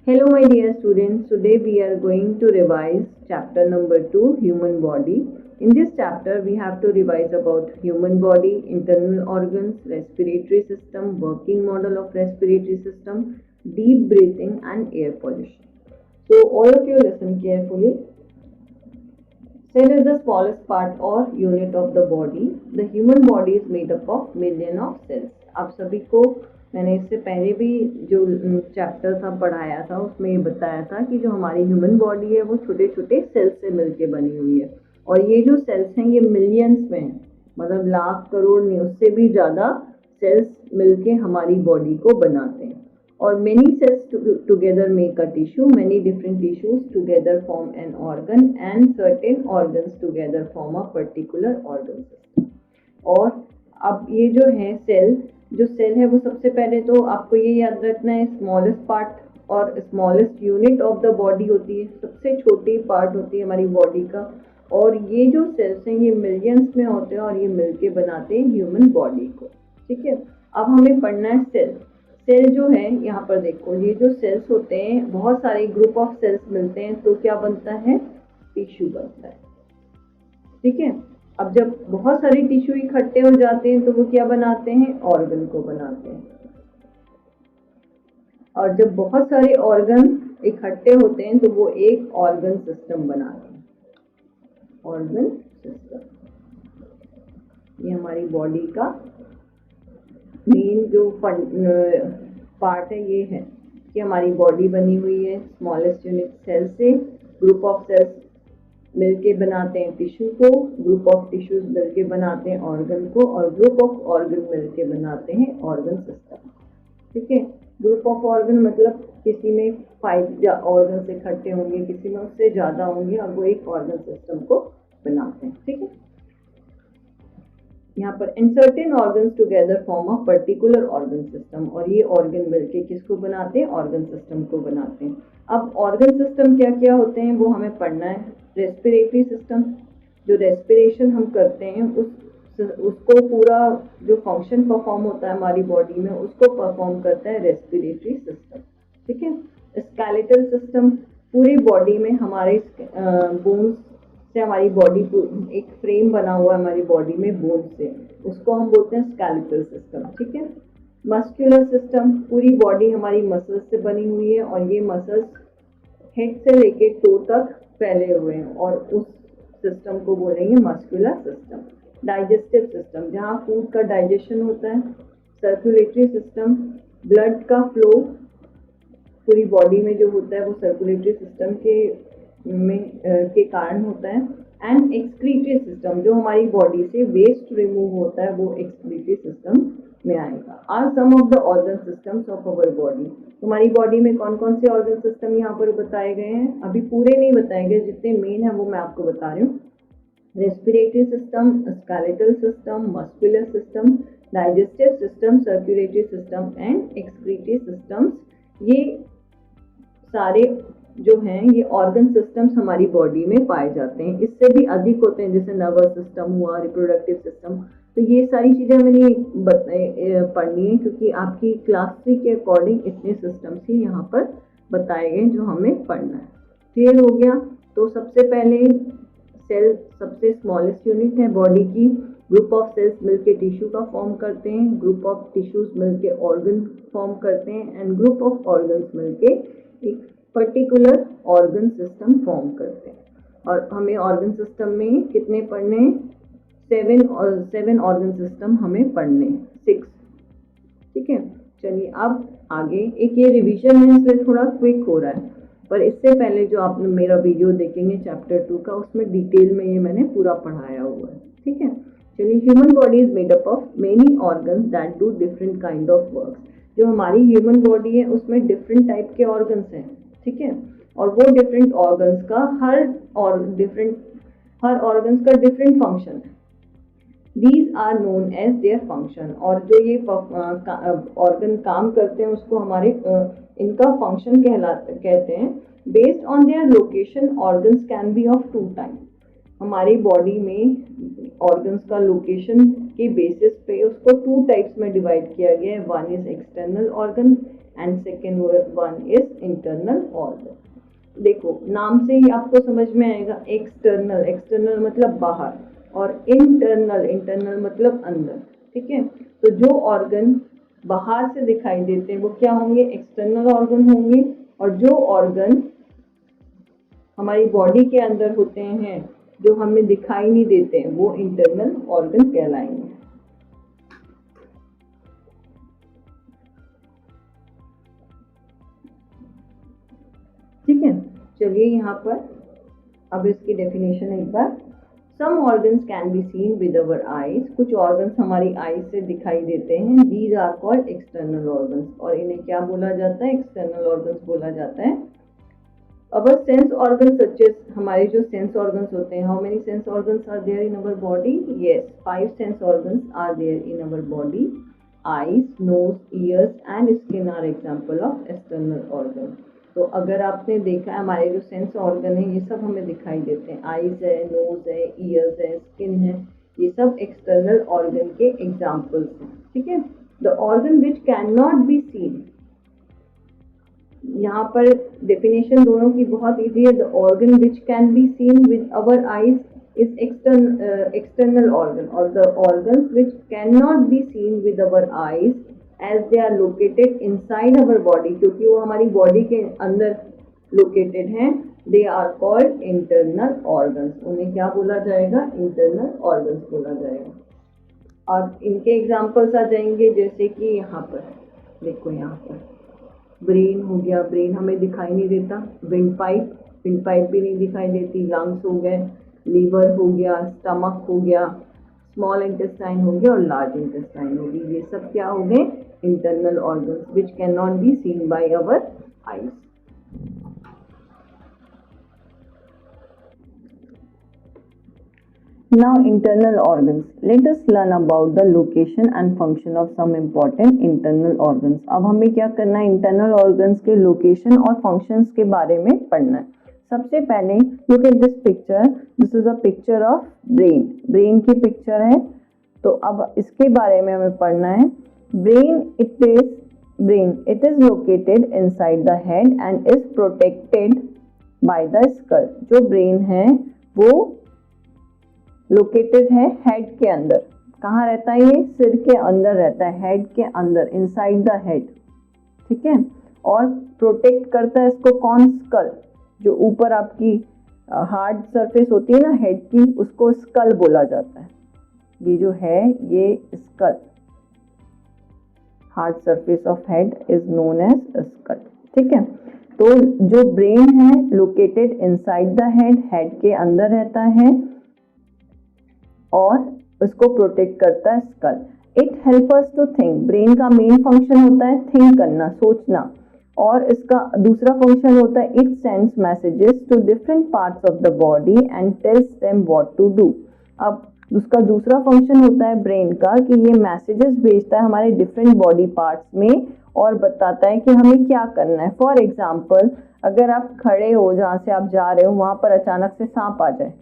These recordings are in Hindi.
Hello, my dear students. Today we are going to revise chapter number 2, human body. In this chapter, we have to revise about human body, internal organs, respiratory system, working model of respiratory system, deep breathing, and air pollution. So, all of you listen carefully. Cell is the smallest part or unit of the body. The human body is made up of million of cells. आप सभी को मैंने इससे पहले भी जो चैप्टर था पढ़ाया था उसमें ये बताया था कि जो हमारी ह्यूमन बॉडी है वो छोटे छोटे सेल्स से मिलके बनी हुई है और ये जो सेल्स हैं ये मिलियंस में हैं, मतलब लाख करोड़ नहीं उससे भी ज़्यादा सेल्स मिलके हमारी बॉडी को बनाते हैं और many cells together make a tissue, many different tissues together form an organ and certain organs together form a particular organ system. और अब ये जो है सेल है वो सबसे पहले तो आपको ये याद रखना है स्मॉलेस्ट पार्ट और smallest unit of the body होती है, सबसे छोटी पार्ट होती है हमारी बॉडी का और ये जो सेल्स हैं ये मिलियंस में होते हैं और ये मिलके बनाते हैं ह्यूमन बॉडी को। ठीक है, अब हमें पढ़ना है सेल जो है यहाँ पर देखो ये जो सेल्स होते हैं बहुत सारे ग्रुप ऑफ सेल्स मिलते हैं तो क्या बनता है, टिश्यू बनता है। ठीक है, अब जब बहुत सारे टिश्यू इकट्ठे हो जाते हैं तो वो क्या बनाते हैं, ऑर्गन को बनाते हैं और जब बहुत सारे ऑर्गन इकट्ठे होते हैं तो वो एक ऑर्गन सिस्टम बनाते हैं। ऑर्गन सिस्टम ये हमारी बॉडी का मेन जो पार्ट है ये है कि हमारी बॉडी बनी हुई है स्मॉलेस्ट यूनिट सेल से, ग्रुप ऑफ सेल्स मिलके बनाते हैं टिश्यू को, ग्रुप ऑफ टिश्यूज मिलके बनाते हैं ऑर्गन को और ग्रुप ऑफ ऑर्गन मिलके बनाते हैं ऑर्गन सिस्टम। ठीक है, ग्रुप ऑफ ऑर्गन मतलब किसी में 5 ऑर्गन इकट्ठे होंगे, किसी में उससे ज़्यादा होंगे और वो एक ऑर्गन सिस्टम को बनाते हैं। ठीक है, यहाँ पर certain organs together form a particular organ system और ये ऑर्गन मिलके किसको बनाते हैं, ऑर्गन सिस्टम को बनाते हैं। अब ऑर्गन सिस्टम क्या क्या होते हैं वो हमें पढ़ना है। रेस्पिरेटरी सिस्टम, जो रेस्पिरेशन हम करते हैं उसको पूरा जो फंक्शन परफॉर्म होता है हमारी बॉडी में उसको परफॉर्म करता है रेस्पिरेटरी सिस्टम। ठीक है, स्केलेटल सिस्टम, पूरी बॉडी में हमारे बोन्स से हमारी बॉडी एक फ्रेम बना हुआ है हमारी बॉडी में बोन से, उसको हम बोलते हैं स्केलेटल सिस्टम। ठीक है, मस्कुलर सिस्टम, पूरी बॉडी हमारी मसल्स से बनी हुई है और ये मसल्स हेड से लेके टो तक फैले हुए हैं और उस सिस्टम को बोलेंगे मस्कुलर सिस्टम। डाइजेस्टिव सिस्टम, जहाँ फूड का डाइजेशन होता है। सर्कुलेटरी सिस्टम, ब्लड का फ्लो पूरी बॉडी में जो होता है वो सर्कुलेटरी सिस्टम के कारण होता है। एंड एक्सक्रीटरी सिस्टम, जो हमारी बॉडी से वेस्ट रिमूव होता है वो एक्सक्रीटरी सिस्टम में आएगा। Are some of the organ systems of our body, हमारी बॉडी में कौन कौन से ऑर्गन सिस्टम यहाँ पर बताए गए हैं, अभी पूरे नहीं बताए गए, जितने मेन है वो मैं आपको बता रही हूँ। Respiratory system, skeletal system, muscular system, digestive system, circulatory system and excretory systems, ये सारे जो हैं ये ऑर्गन सिस्टम्स हमारी बॉडी में पाए जाते हैं। इससे भी अधिक होते हैं जैसे नर्वस सिस्टम हुआ, रिप्रोडक्टिव सिस्टम, तो ये सारी चीज़ें हमें नहीं पढ़नी है क्योंकि आपकी क्लास 3 के अकॉर्डिंग इतने सिस्टम्स ही यहाँ पर बताए गए जो हमें पढ़ना है। क्लियर हो गया? तो सबसे पहले सेल सबसे स्मॉलेस्ट यूनिट है बॉडी की, ग्रुप ऑफ सेल्स मिलके टिश्यू का फॉर्म करते हैं, ग्रुप ऑफ टिश्यूज मिलके ऑर्गन फॉर्म करते हैं एंड ग्रुप ऑफ ऑर्गन्स मिलके एक पर्टिकुलर ऑर्गन सिस्टम फॉर्म करते हैं। और हमें ऑर्गन सिस्टम में कितने पढ़ने हैं, 7 ऑर्गन सिस्टम हमें पढ़ने, 6। ठीक है, चलिए अब आगे, एक ये रिवीजन है इसलिए थोड़ा क्विक हो रहा है, पर इससे पहले जो आप मेरा वीडियो देखेंगे चैप्टर 2 का उसमें डिटेल में ये मैंने पूरा पढ़ाया हुआ है। ठीक है, चलिए, human body is made up of many organs that do different kind of work. जो हमारी ह्यूमन बॉडी है उसमें डिफरेंट टाइप के ऑर्गन्स हैं। ठीक है, और वो डिफरेंट ऑर्गन्स का हर ऑर्गन्स का डिफरेंट फंक्शन है। These are known as their function, और जो ये ऑर्गन काम करते हैं उसको हमारे इनका फंक्शन कहते हैं। Based on their location organs can B of 2 type. हमारी बॉडी में ऑर्गन्स का लोकेशन के बेसिस पे उसको 2 टाइप्स में डिवाइड किया गया है। One is external organ and second one is internal organ. देखो नाम से ही आपको समझ में आएगा, एक्सटर्नल, एक्सटर्नल मतलब बाहर, और इंटरनल, इंटरनल मतलब अंदर। ठीक है, तो जो ऑर्गन बाहर से दिखाई देते हैं वो क्या होंगे, एक्सटर्नल ऑर्गन होंगे, और जो ऑर्गन हमारी बॉडी के अंदर होते हैं जो हमें दिखाई नहीं देते हैं वो इंटरनल ऑर्गन कहलाएंगे। ठीक है, चलिए यहाँ पर अब इसकी डेफिनेशन एक बार। Some organs can be seen with our eyes, कुछ ऑर्गन्स हमारी आईज से दिखाई देते हैं। These are called external organs, और इन्हें क्या बोला जाता है, एक्सटर्नल ऑर्गन्स बोला जाता है। Our sense organ such as, हमारे जो सेंस ऑर्गन्स होते हैं, how many sense organs are there in our body, yes 5 sense organs are there in our body. Eyes, nose, ears and skin are example of external organ. तो अगर आपने देखा है हमारे जो सेंस ऑर्गन है ये सब हमें दिखाई देते हैं, आईज है, नोज है, ईयर्स है, स्किन है, ये सब एक्सटर्नल ऑर्गन के एग्जाम्पल्स हैं। ठीक है, the organ which can not be seen, यहाँ पर डेफिनेशन दोनों की बहुत इजी है। The organ which can be seen with our eyes is external organ, or the organs which cannot be seen with our eyes as they are located inside our body, क्योंकि वो हमारी बॉडी के अंदर लोकेटेड हैं, they are called internal organs, उन्हें क्या बोला जाएगा, internal organs बोला जाएगा। और इनके एग्जाम्पल्स आ जाएंगे जैसे कि यहाँ पर देखो, यहाँ पर ब्रेन हो गया, ब्रेन हमें दिखाई नहीं देता। विंड पाइप, विंड पाइप भी नहीं दिखाई देती। लंग्स हो गए, लीवर हो गया, स्टमक हो गया, स्मॉल इंटेस्टाइन हो गया और लार्ज इंटेस्टाइन होगी, ये सब क्या हो गए, internal organs which can not be seen by our eyes. Now internal organs. Let us learn about the location and function of some important internal organs. अब हमें क्या करना है, internal organs के location और functions के बारे में पढ़ना है। सबसे पहले look at this picture. This is a picture of brain. Brain की picture है, तो अब इसके बारे में हमें पढ़ना है। Brain, it is located inside the head and is protected by the skull. जो brain है वो लोकेटेड है हेड के अंदर। कहाँ रहता है ये, सिर के अंदर रहता है, हेड के अंदर, इनसाइड द हेड। ठीक है, और प्रोटेक्ट करता है इसको कौन, स्कल, जो ऊपर आपकी हार्ड सरफेस होती है ना हेड की, उसको स्कल बोला जाता है। ये जो है ये skull, hard surface of head is known as skull. ठीक है, तो जो ब्रेन है located inside the head, head के अंदर रहता है और उसको प्रोटेक्ट करता है skull. It help us to think, brain का मेन फंक्शन होता है थिंक करना, सोचना, और इसका दूसरा फंक्शन होता है it sends messages to different parts of the body and tells them what to do. अब उसका दूसरा फंक्शन होता है ब्रेन का कि ये मैसेजेस भेजता है हमारे डिफरेंट बॉडी पार्ट्स में और बताता है कि हमें क्या करना है। फॉर एग्जाम्पल, अगर आप खड़े हो, जहाँ से आप जा रहे हो वहाँ पर अचानक से सांप आ जाए,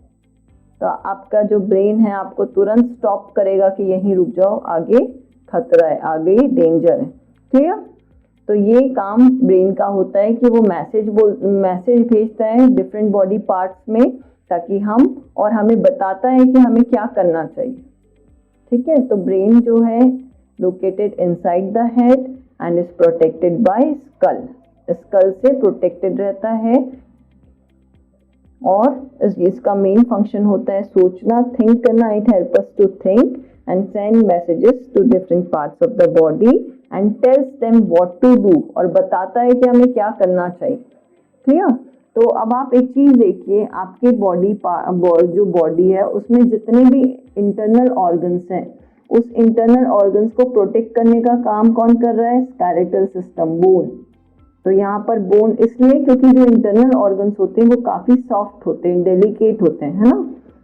तो आपका जो ब्रेन है आपको तुरंत स्टॉप करेगा कि यहीं रुक जाओ, आगे खतरा है, आगे डेंजर है। क्लियर? तो ये काम ब्रेन का होता है कि वो मैसेज भेजता है डिफरेंट बॉडी पार्ट्स में, ताकि हमें बताता है कि हमें क्या करना चाहिए। ठीक है, तो ब्रेन जो है located inside the head and is protected by skull, skull से प्रोटेक्टेड रहता है, और इसका मेन फंक्शन होता है सोचना, थिंक करना। It help us to think and send messages to different parts of the body and tells them what to do, और बताता है कि हमें क्या करना चाहिए। क्लियर? तो अब आप एक चीज देखिए, आपके जो बॉडी है उसमें जितने भी इंटरनल ऑर्गन्स हैं, उस इंटरनल ऑर्गन्स को प्रोटेक्ट करने का काम कौन कर रहा है, स्केलेटल सिस्टम, बोन। तो यहाँ पर बोन इसलिए क्योंकि जो इंटरनल ऑर्गन्स होते हैं वो काफी सॉफ्ट होते हैं, डेलिकेट होते हैं, है ना,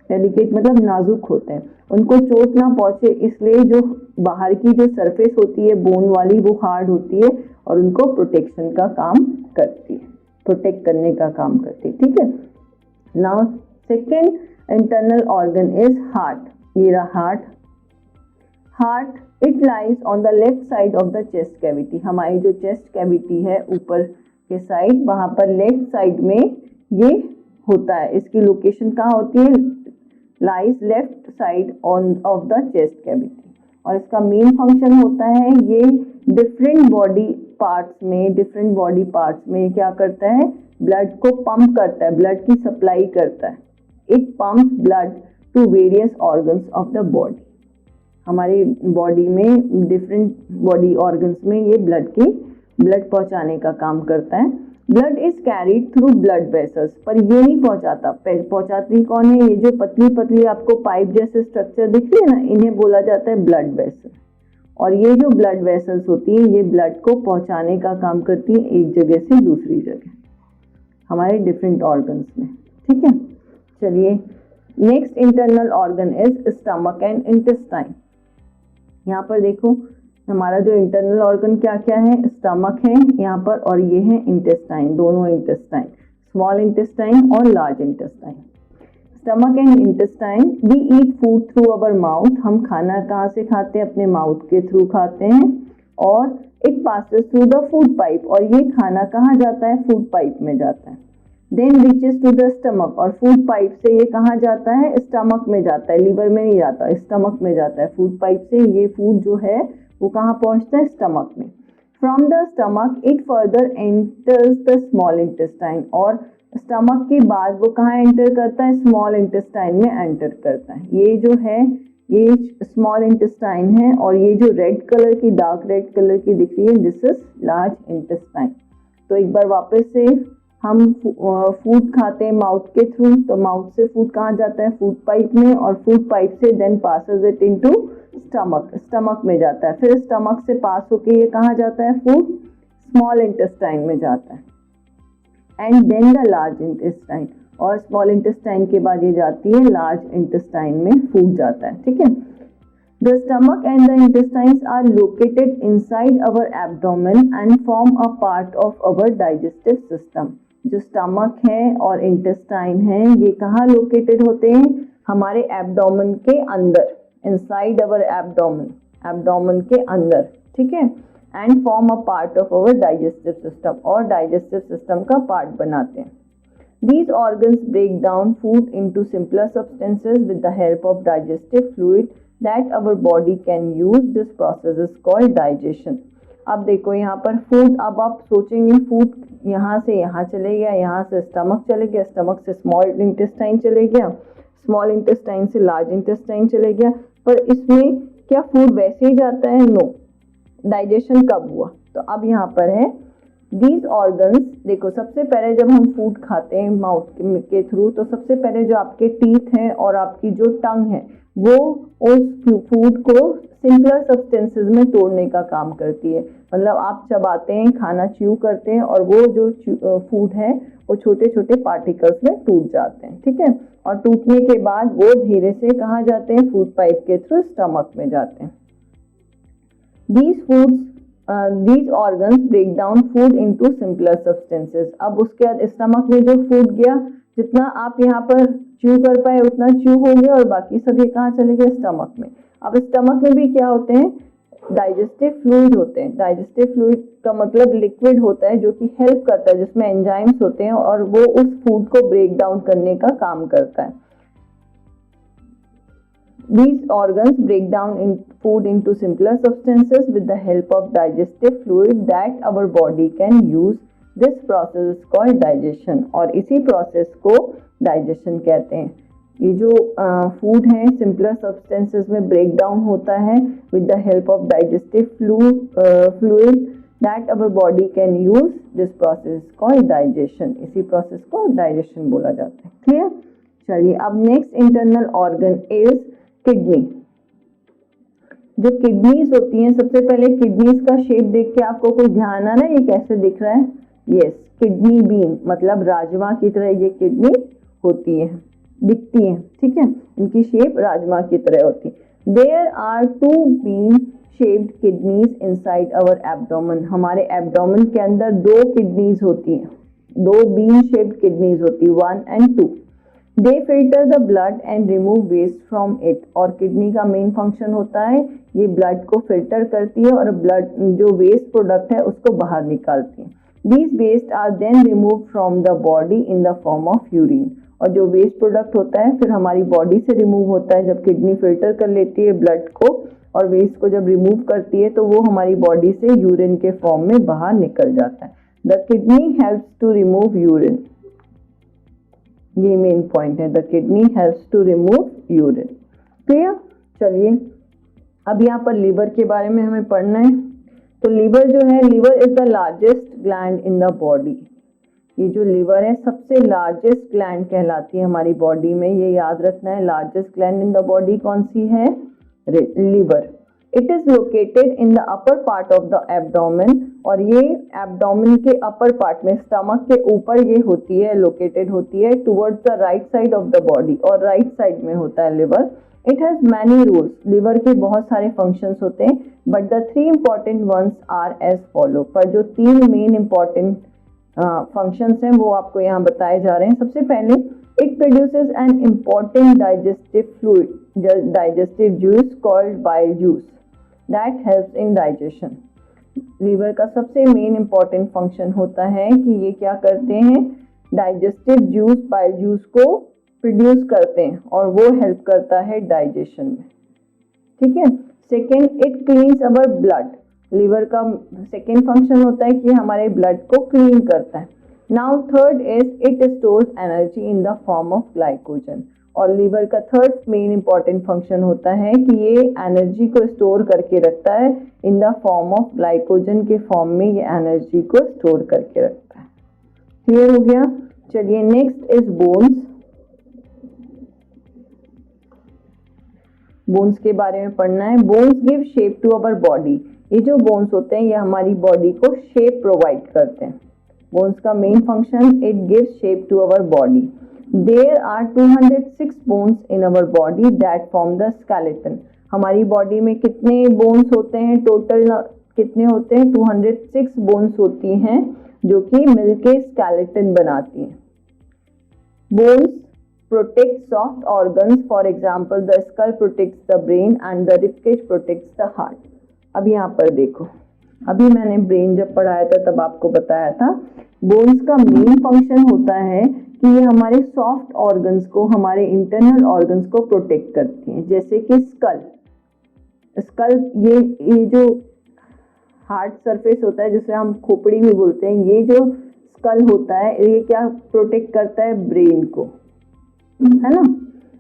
डेलिकेट मतलब नाजुक होते हैं, उनको चोट ना पहुंचे, इसलिए जो बाहर की जो सरफेस होती है बोन वाली वो हार्ड होती है और उनको प्रोटेक्शन का काम करती है, प्रोटेक्ट करने का काम करती है। ठीक है, now second, internal organ is heart. ये रहा heart. Heart it lies on the left side of the chest cavity. हमारी जो चेस्ट कैविटी है ऊपर के साइड, वहां पर लेफ्ट साइड में ये होता है। इसकी लोकेशन कहाँ होती है? Lies left side on off the chest cavity. और इसका मेन फंक्शन होता है, ये डिफरेंट बॉडी पार्ट्स में क्या करता है? ब्लड को पंप करता है, ब्लड की सप्लाई करता है। It pumps blood to various organs of the body. हमारी बॉडी में डिफरेंट बॉडी ऑर्गन्स में ये ब्लड पहुंचाने का काम करता है। Blood is carried through blood vessels, पर ये नहीं पहुंचाती कौन है? ये जो पतली पतली आपको पाइप जैसे स्ट्रक्चर दिख रही है ना, इन्हें बोला जाता है ब्लड वेसल। और ये जो ब्लड वेसल्स होती है, ये ब्लड को पहुंचाने का काम करती है एक जगह से दूसरी जगह हमारे डिफरेंट ऑर्गन्स में। ठीक है, चलिए next internal organ is stomach and intestine. यहाँ पर देखो हमारा जो इंटरनल ऑर्गन क्या क्या है? स्टमक है यहाँ पर, और ये है इंटेस्टाइन, दोनों इंटेस्टाइन, स्मॉल इंटेस्टाइन और large intestine. Stomach and intestine, we eat food through our mouth. हम खाना कहाँ से खाते हैं? अपने माउथ के थ्रू खाते हैं। और it passes through the food pipe, और ये खाना कहाँ जाता है? फूड पाइप में जाता है। Then reaches to the stomach, और फूड पाइप से ये कहाँ जाता है? स्टमक में जाता है, लीवर में नहीं जाता, स्टमक में जाता है। फूड पाइप से ये फूड जो है वो कहाँ पहुंचता है? स्टमक में। From the stomach it further enters the small intestine, और स्टमक के बाद वो कहाँ एंटर करता है? स्मॉल इंटेस्टाइन में एंटर करता है। ये जो है ये स्मॉल इंटेस्टाइन है, और ये जो रेड कलर की, डार्क रेड कलर की दिख रही है, दिस इज लार्ज इंटेस्टाइन। तो एक बार वापस से हम फूड खाते हैं माउथ के थ्रू, तो माउथ से फूड कहाँ जाता है? फूड पाइप में, और फूड पाइप से then passes it into stomach में जाता है। फिर स्टमक से पास होके ये कहाँ जाता है? फूड स्मॉल इंटेस्टाइन में जाता है। And then the large intestine, और स्मॉल इंटेस्टाइन के बाद ये जाती है लार्ज इंटेस्टाइन में, फूड जाता है। ठीक है, the stomach and the intestines are located inside our abdomen and form a part of our digestive system. जो स्टमक है और इंटेस्टाइन है, ये कहाँ लोकेटेड होते हैं? हमारे एब्डोमेन के अंदर, इनसाइड अवर एब्डोमेन के अंदर। ठीक है, and form a part of our digestive system, और डाइजेस्टिव सिस्टम का पार्ट बनाते हैं। These organs break down food into simpler substances with the help of digestive fluid that our body can use. This process is called digestion. अब देखो यहाँ पर फूड, अब आप सोचेंगे फूड यहाँ से यहाँ चले गया, यहाँ से स्टमक चले गया, स्टमक से स्मॉल इंटेस्टाइन चले गया, स्मॉल इंटेस्टाइन से लार्ज इंटेस्टाइन चले गया, पर इसमें क्या फूड वैसे ही जाता है? नो। डाइजेशन कब हुआ? तो अब यहाँ पर है दीज ऑर्गन्स। देखो सबसे पहले जब हम फूड खाते हैं माउथ के थ्रू, तो सबसे पहले जो आपके टीथ हैं और आपकी जो टंग है, वो उस फूड को सिंपलर सब्सटेंसेस में तोड़ने का काम करती है। मतलब आप चबाते हैं, खाना च्यू करते हैं, और वो जो फूड है वो छोटे छोटे पार्टिकल्स में टूट जाते हैं। ठीक है, और टूटने के बाद वो धीरे से कहाँ जाते हैं? फूड पाइप के थ्रू स्टमक में जाते हैं। These organs break down food into simpler substances. अब उसके बाद स्टमक में जो फूड गया, जितना आप यहाँ पर च्यू कर पाए उतना च्यू हो गया, और बाकी सब ये कहाँ चले गए? स्टमक में। अब स्टमक में भी क्या होते हैं? डाइजेस्टिव फ्लूइड होते हैं। डाइजेस्टिव फ्लूइड का मतलब लिक्विड होता है जो कि हेल्प करता है, जिसमें एंजाइम्स होते हैं, और वो उस फूड को ब्रेक डाउन करने का काम करता है। These organs break down food into simpler substances with the help of digestive fluid that our body can use. This process is called digestion, और इसी प्रोसेस को डाइजेशन कहते हैं। ये जो फूड है सिंपलर सब्सटेंसेस में ब्रेक डाउन होता है with the help of digestive fluid that our body can use. This process is called digestion. इसी प्रोसेस को डाइजेशन बोला जाता है। क्लियर? चलिए अब next internal organ is kidney. जो किडनीज होती हैं, सबसे पहले किडनीज का शेप देख के आपको कोई ध्यान आ रहा है ये कैसे दिख रहा है? यस, किडनी बीन, मतलब राजमा की तरह ये किडनी होती है, दिखती है। ठीक है, इनकी शेप राजमा की तरह होती है। There are 2 bean shaped kidneys inside our abdomen. हमारे एब्डोमेन के अंदर 2 किडनीज होती हैं, 2 बीन शेप्ड किडनीज होती है, 1 and 2। They filter the blood and remove waste from it, और किडनी का मेन फंक्शन होता है ये ब्लड को फिल्टर करती है और ब्लड जो वेस्ट प्रोडक्ट है उसको बाहर निकालती है। These waste are then remove from the body in the form of urine, और जो वेस्ट प्रोडक्ट होता है फिर हमारी बॉडी से रिमूव होता है। जब किडनी फिल्टर कर लेती है ब्लड को और वेस्ट को जब रिमूव करती है तो वो हमारी बॉडी से यूरिन के फॉर्म में बाहर निकल जाता है। The kidney helps to remove urine, ये मेन पॉइंट है, the kidney helps to remove urine. Clear? चलिए अब यहाँ पर लीवर के बारे में हमें पढ़ना है। तो लीवर जो है, liver is the largest gland in the body. ये जो लीवर है सबसे लार्जेस्ट ग्लैंड कहलाती है हमारी बॉडी में, ये याद रखना है। Largest gland in the body कौन सी है? Liver. It is located in the upper part of the abdomen, और ये एब्डोमेन के अपर पार्ट में, स्टमक के ऊपर ये होती है, लोकेटेड होती है towards the right side of the body, और राइट साइड में होता है liver. It has many roles, liver के बहुत सारे फंक्शंस होते हैं, but the 3 important ones are as follow, पर जो 3 मेन इंपॉर्टेंट फंक्शंस हैं वो आपको यहाँ बताए जा रहे हैं। सबसे पहले it produces an important digestive fluid, digestive juice called bile juice that helps in digestion. Liver का सबसे मेन इंपॉर्टेंट फंक्शन होता है कि ये क्या करते हैं, डाइजेस्टिव जूस, बाइल जूस को प्रोड्यूस करते हैं और वो हेल्प करता है डाइजेशन में। ठीक है। Second, it cleans our blood, liver का सेकेंड फंक्शन होता है कि हमारे ब्लड को क्लीन करता है। Now third is it stores energy in the form of glycogen, और लीवर का थर्ड मेन इंपॉर्टेंट फंक्शन होता है कि ये एनर्जी को स्टोर करके रखता है इन द फॉर्म ऑफ ग्लाइकोजन के फॉर्म में, ये एनर्जी को स्टोर करके रखता है। क्लियर हो गया? चलिए नेक्स्ट इज बोन्स। बोन्स के बारे में पढ़ना है। Bones give shape to our body, ये जो बोन्स होते हैं ये हमारी बॉडी को शेप प्रोवाइड करते हैं। बोन्स का main function, it gives shape to our body. There are 206 bones in our body that form the skeleton, हमारी बॉडी में कितने बोन्स होते हैं टोटल, कितने होते हैं? 206 बोन्स होती हैं जो कि मिलके स्केलेटन बनाती हैं। Bones protect soft organs, for example the skull protects the brain and the ribcage protects the heart। अब यहाँ पर देखो, अभी मैंने ब्रेन जब पढ़ाया था तब आपको बताया था बोन्स का मेन फंक्शन होता है कि ये हमारे सॉफ्ट ऑर्गन्स को, हमारे इंटरनल ऑर्गन्स को प्रोटेक्ट करती हैं। जैसे कि स्कल, ये जो हार्ड सरफेस होता है जिसे हम खोपड़ी भी बोलते हैं, ये जो स्कल होता है ये क्या प्रोटेक्ट करता है? ब्रेन को, है ना।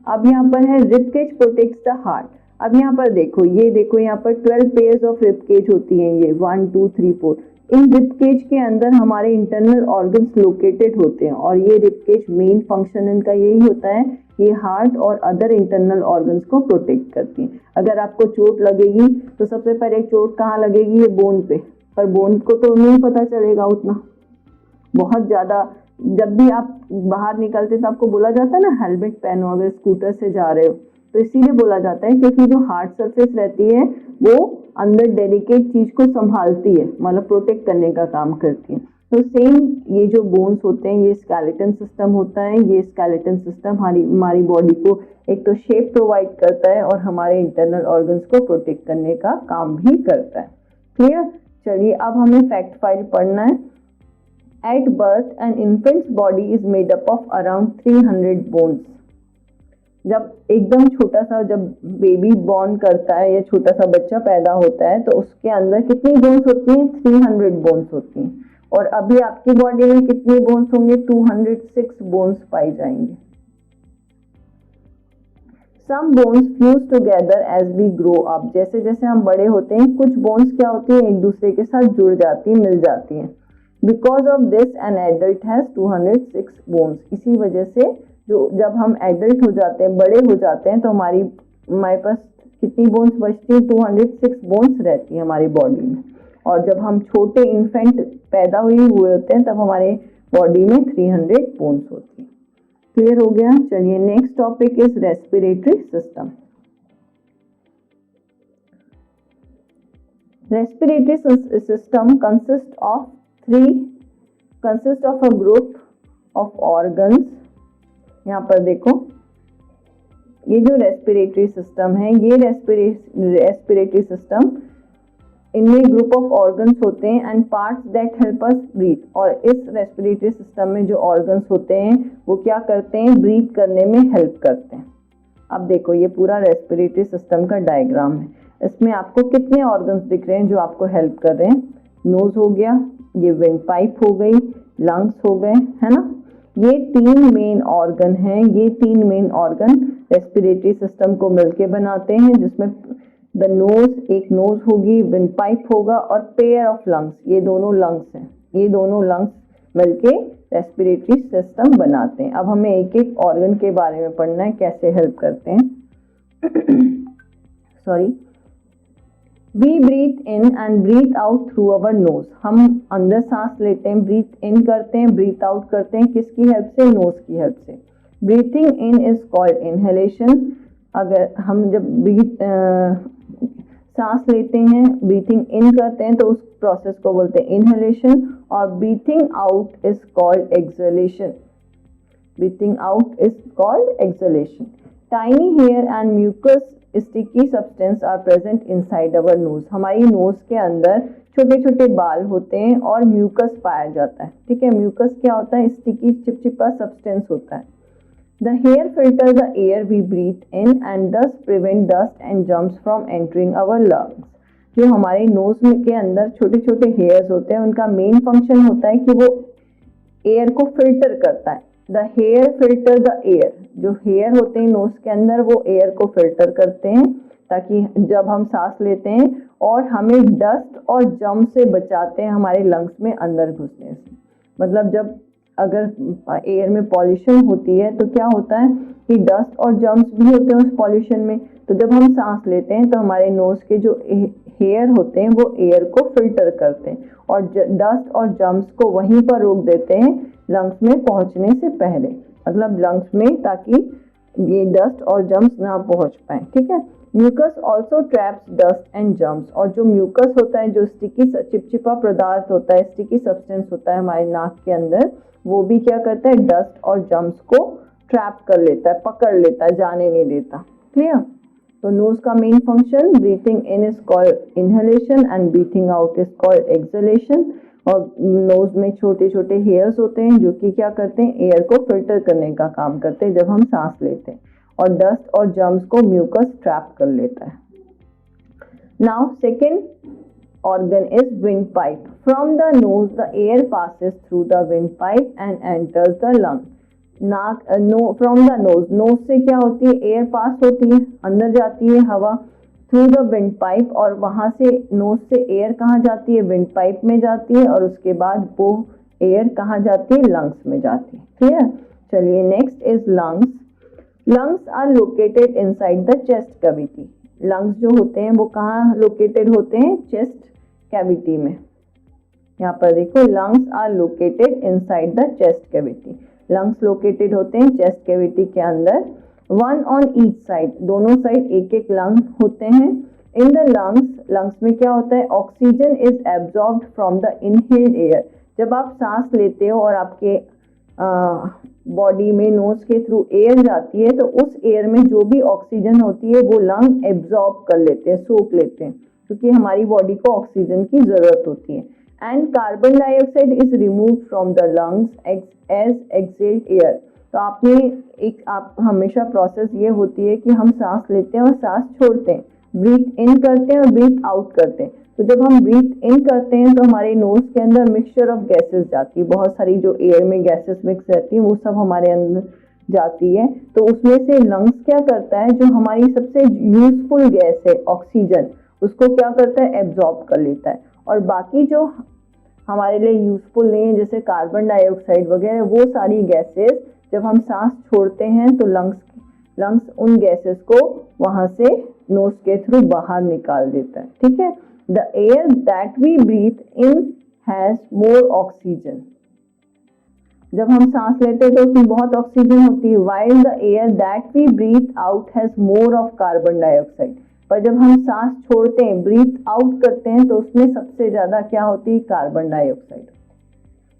अब यहाँ पर है रिबकेज प्रोटेक्ट्स द हार्ट। अब यहाँ पर देखो, ये देखो यहाँ पर 12 पेयर्स ऑफ रिबकेज होती हैं, ये 1 2 3 4। इन रिबकेज के अंदर हमारे इंटरनल ऑर्गन्स लोकेटेड होते हैं, और ये रिबकेज मेन फंक्शन इनका यही होता है, ये हार्ट और अदर इंटरनल ऑर्गन्स को प्रोटेक्ट करती हैं। अगर आपको चोट लगेगी तो सबसे पहले चोट कहाँ लगेगी? ये बोन पे, पर बोन को तो नहीं पता चलेगा उतना, बहुत ज्यादा। जब भी आप बाहर निकलते तो आपको बोला जाता है ना हेलमेट पहनो अगर स्कूटर से जा रहे हो, तो इसीलिए बोला जाता है क्योंकि जो हार्ड सरफेस रहती है वो अंदर डेलिकेट चीज को संभालती है, मतलब प्रोटेक्ट करने का काम करती है। तो सेम ये जो बोन्स होते हैं ये स्केलेटन सिस्टम होता है। ये स्केलेटन सिस्टम हमारी बॉडी को एक तो शेप प्रोवाइड करता है और हमारे इंटरनल ऑर्गन्स को प्रोटेक्ट करने का काम भी करता है। क्लियर? चलिए अब हमें फैक्ट फाइल पढ़ना है। At birth, an infant's body is made up of around 300 bones। जब एकदम छोटा सा, जब बेबी बॉर्न करता है या छोटा सा बच्चा पैदा होता है तो उसके अंदर कितनी बोन्स होती हैं? 300 बोन्स होती हैं। और अभी आपकी बॉडी में कितनी बोन्स होंगे? 206 बोन्स पाई जाएंगे। Some bones fuse together as we grow up। जैसे जैसे हम बड़े होते हैं कुछ बोन्स क्या होती है, एक दूसरे के साथ जुड़ जाती है, मिल जाती हैं। Because of this an adult has 206 bones। इसी वजह से जो जब हम एडल्ट हो जाते हैं, बड़े हो जाते हैं, तो हमारे पास कितनी बोन्स बचती है? 206 बोन्स रहती है हमारी बॉडी में। और जब हम छोटे इन्फेंट पैदा हुए होते हैं तब हमारे बॉडी में 300 बोन्स होती है। क्लियर हो गया? चलिए next topic is respiratory system. Respiratory system consists of a group of organs यहाँ पर देखो, ये जो रेस्पिरेटरी सिस्टम है, ये रेस्पिरेटरी सिस्टम, इनमें ग्रुप ऑफ ऑर्गन्स होते हैं and parts that help us breathe. और इस रेस्पिरेटरी सिस्टम में जो ऑर्गन्स होते हैं वो क्या करते हैं, ब्रीथ करने में हेल्प करते हैं। अब देखो, ये पूरा रेस्पिरेटरी सिस्टम का डायग्राम है। इसमें आपको कितने ऑर्गन्स दिख रहे हैं जो आपको हेल्प कर रहे हैं। नोज हो गया, ये विंड पाइप हो गई, लंग्स हो गए, है ना। ये 3 मेन ऑर्गन हैं। ये 3 मेन ऑर्गन रेस्पिरेटरी सिस्टम को मिलके बनाते हैं, जिसमें द नोज, एक नोज होगी, विंड पाइप होगा और पेयर ऑफ लंग्स, ये दोनों लंग्स हैं। ये दोनों लंग्स मिलके रेस्पिरेटरी सिस्टम बनाते हैं। अब हमें एक एक ऑर्गन के बारे में पढ़ना है, कैसे हेल्प करते हैं। Sorry, we breathe in and breathe out through our nose. हम अंदर सांस लेते हैं, ब्रीथ इन करते हैं, ब्रीथ आउट करते हैं, किसकी हेल्प से, नोज की हेल्प से। Breathing in is called inhalation. अगर हम जब सांस लेते हैं, ब्रीथिंग इन करते हैं, तो उस प्रोसेस को बोलते हैं इनहेलेशन। और breathing out is called exhalation. Breathing out is called exhalation. Tiny hair and mucus sticky substance are present inside our nose. हमारी नोज के अंदर छोटे छोटे बाल होते हैं और म्यूकस पाया जाता है। ठीक है, म्यूकस क्या होता है, स्टिकी चिपचिपा सब्सटेंस होता है। The hair filters the air we breathe in and thus prevent dust and germs from entering our lungs. जो हमारे नोज के अंदर छोटे छोटे हेयर्स होते हैं, उनका मेन फंक्शन होता है कि वो एयर को फिल्टर करता है। The hair filter the air. जो हेयर होते हैं नोज के अंदर, वो एयर को फिल्टर करते हैं ताकि जब हम सांस लेते हैं, और हमें डस्ट और जर्म से बचाते हैं हमारे लंग्स में अंदर घुसने से। मतलब जब अगर एयर में पॉल्यूशन होती है तो क्या होता है कि डस्ट और जर्म्स भी होते हैं उस पॉल्यूशन में। तो जब हम सांस लेते हैं तो हमारे नोज के जो हेयर होते हैं वो एयर को फिल्टर करते हैं और डस्ट और जर्म्स को वहीं पर रोक देते हैं लंग्स में पहुंचने से पहले। मतलब लंग्स में, ताकि ये डस्ट और जर्म्स ना पहुंच पाए। ठीक है। Mucus also traps dust and germs. और जो म्यूकस होता है, जो स्टिकी चिपचिपा पदार्थ होता है, स्टिकी सब्सटेंस होता है हमारे नाक के अंदर, वो भी क्या करता है, डस्ट और जर्म्स को ट्रैप कर लेता है, पकड़ लेता है, जाने नहीं देता। क्लियर। तो नोज का main function, breathing in is called inhalation and breathing out is called exhalation. और नोज में छोटे छोटे हेयर्स होते हैं जो कि क्या करते हैं, एयर को फिल्टर करने का काम करते हैं जब हम सांस लेते हैं, और डस्ट और जर्म्स को म्यूकस ट्रैप कर लेता है। Now second organ is windpipe. From the nose, the air passes through the windpipe and enters the lung. नाक from the nose, nose से क्या होती है, एयर पास होती है, अंदर जाती है हवा, थ्रू द windpipe, और वहां से नोज से एयर कहाँ जाती है, windpipe में जाती है, और उसके बाद वो एयर कहाँ जाती है, लंग्स में जाती है। क्लियर। चलिए, next is lungs. Lungs are located inside the chest cavity. Lungs जो होते हैं वो कहाँ लोकेटेड होते हैं, चेस्ट कैविटी में। यहाँ पर देखो, lungs are located inside the chest cavity. Lungs located होते हैं चेस्ट कैविटी के अंदर। वन ऑन ईच साइड, दोनों साइड एक एक लंग होते हैं। इन द लंग्स में क्या होता है, oxygen is absorbed from the inhaled air. जब आप सांस लेते हो और आपके बॉडी में नोज के थ्रू एयर जाती है, तो उस एयर में जो भी ऑक्सीजन होती है वो लंग एब्जॉर्ब कर लेते हैं, सोख लेते हैं, क्योंकि हमारी बॉडी को ऑक्सीजन की जरूरत होती है। And carbon dioxide is remove from the lungs as exhaled air. तो आप हमेशा प्रोसेस ये होती है कि हम सांस लेते हैं और सांस छोड़ते हैं, ब्रीथ इन करते हैं और ब्रीथ आउट करते हैं। तो जब हम ब्रीथ इन करते हैं तो हमारे नोज के अंदर मिक्सचर ऑफ गैसेस जाती है, बहुत सारी जो एयर में गैसेस मिक्स रहती है वो सब हमारे अंदर जाती है। तो उसमें से लंग्स क्या करता है, जो हमारी सबसे यूजफुल गैस है ऑक्सीजन, उसको क्या करता है, एब्जॉर्ब कर लेता है। और बाकी जो हमारे लिए यूजफुल नहीं है, जैसे कार्बन डाइऑक्साइड वगैरह, वो सारी गैसेस जब हम सांस छोड़ते हैं तो लंग्स उन गैसेस को वहां से नोज के थ्रू बाहर निकाल देता है। ठीक है। The air that we breathe in has more oxygen. जब हम सांस लेते हैं तो उसमें बहुत ऑक्सीजन होती है, while the air that we breathe out has more of carbon dioxide. पर जब हम सांस छोड़ते हैं, ब्रीथ आउट करते हैं, तो उसमें सबसे ज्यादा क्या होती है, कार्बन डाइऑक्साइड।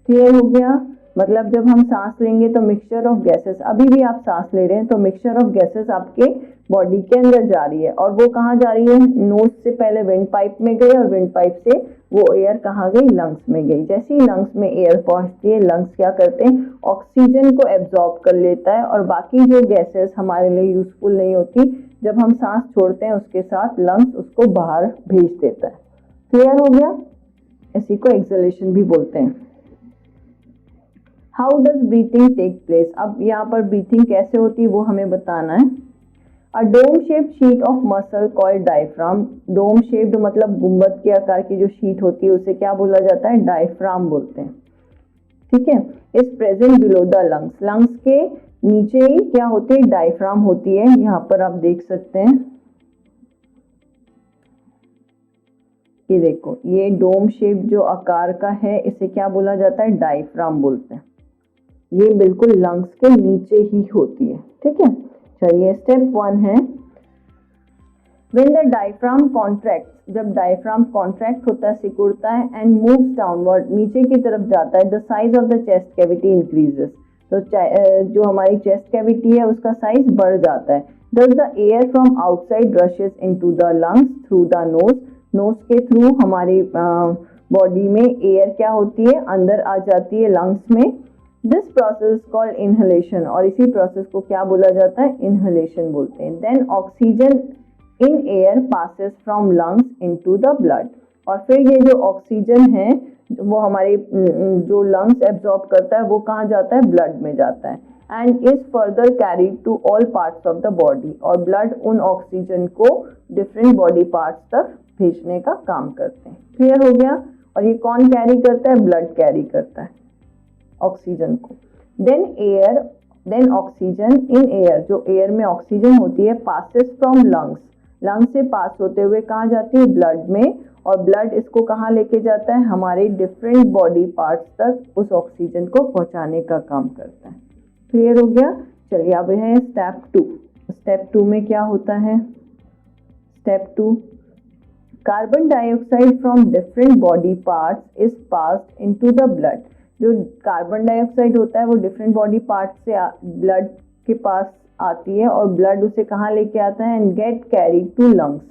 क्लियर हो गया। मतलब जब हम सांस लेंगे तो मिक्सचर ऑफ गैसेस, अभी भी आप सांस ले रहे हैं तो मिक्सचर ऑफ गैसेस आपके बॉडी के अंदर जा रही है, और वो कहाँ जा रही है, नोज से पहले विंड पाइप में गई, और विंड पाइप से वो एयर कहाँ गई, लंग्स में गई। जैसे ही लंग्स में एयर पहुंचती है, लंग्स क्या करते हैं, ऑक्सीजन को एब्जॉर्ब कर लेता है, और बाकी जो गैसेस हमारे लिए यूजफुल नहीं होती, जब हम सांस छोड़ते हैं उसके साथ लंग्स उसको बाहर भेज देता है। क्लियर हो गया? इसी को एक्सहेलेशन भी बोलते हैं। How does breathing take place? अब यहाँ पर ब्रीथिंग कैसे होती है वो हमें बताना है। A dome shaped sheet of muscle called diaphragm, dome shaped मतलब गुंबद के आकार की जो शीट होती है उसे क्या बोला जाता है, डायफ्राम बोलते हैं। ठीक है, is present below the lungs, lungs के नीचे ही क्या होती है, डायफ्राम होती है। यहाँ पर आप देख सकते हैं, ये देखो, ये डोम शेप जो आकार का है इसे क्या बोला जाता है, डायफ्राम बोलते हैं। ये बिल्कुल लंग्स के नीचे ही होती है। ठीक है, चलिए स्टेप 1 है, व्हेन द डायफ्राम कॉन्ट्रैक्ट, जब डायफ्राम कॉन्ट्रैक्ट होता है, सिकुड़ता है, एंड मूव्स डाउनवर्ड, नीचे की तरफ जाता है, the size of the chest cavity increases, तो जो हमारी चेस्ट कैविटी है उसका साइज बढ़ जाता है। Thus the air from outside rushes into the lungs through the nose, nose के थ्रू हमारी बॉडी में एयर क्या होती है, अंदर आ जाती है लंग्स में। दिस प्रोसेस कॉल्ड इनहेलेशन, और इसी प्रोसेस को क्या बोला जाता है, इनहेलेशन बोलते हैं। Then oxygen in air passes from lungs into the blood, और फिर ये जो ऑक्सीजन है वो हमारे जो लंग्स एब्जॉर्ब करता है वो कहाँ जाता है, ब्लड में जाता है, and is further carried to all parts of the body, और ब्लड उन ऑक्सीजन को डिफरेंट बॉडी पार्ट्स तक भेजने का काम करते हैं। क्लियर हो गया? और ये कौन कैरी करता है, ब्लड कैरी करता है ऑक्सीजन को। देन ऑक्सीजन इन एयर, जो एयर में ऑक्सीजन होती है, पासेस फ्रॉम लंग्स, लंग्स से पास होते हुए कहाँ जाती है, ब्लड में, और ब्लड इसको कहाँ लेके जाता है, हमारे डिफरेंट बॉडी पार्ट्स तक उस ऑक्सीजन को पहुंचाने का काम करता है। क्लियर हो गया? चलिए अब है स्टेप 2। स्टेप 2 में क्या होता है, step 2, carbon dioxide from different body parts is passed into the blood, जो कार्बन डाइऑक्साइड होता है वो डिफरेंट बॉडी पार्ट से ब्लड के पास आती है, और ब्लड उसे कहाँ लेके आता है, and get carried to lungs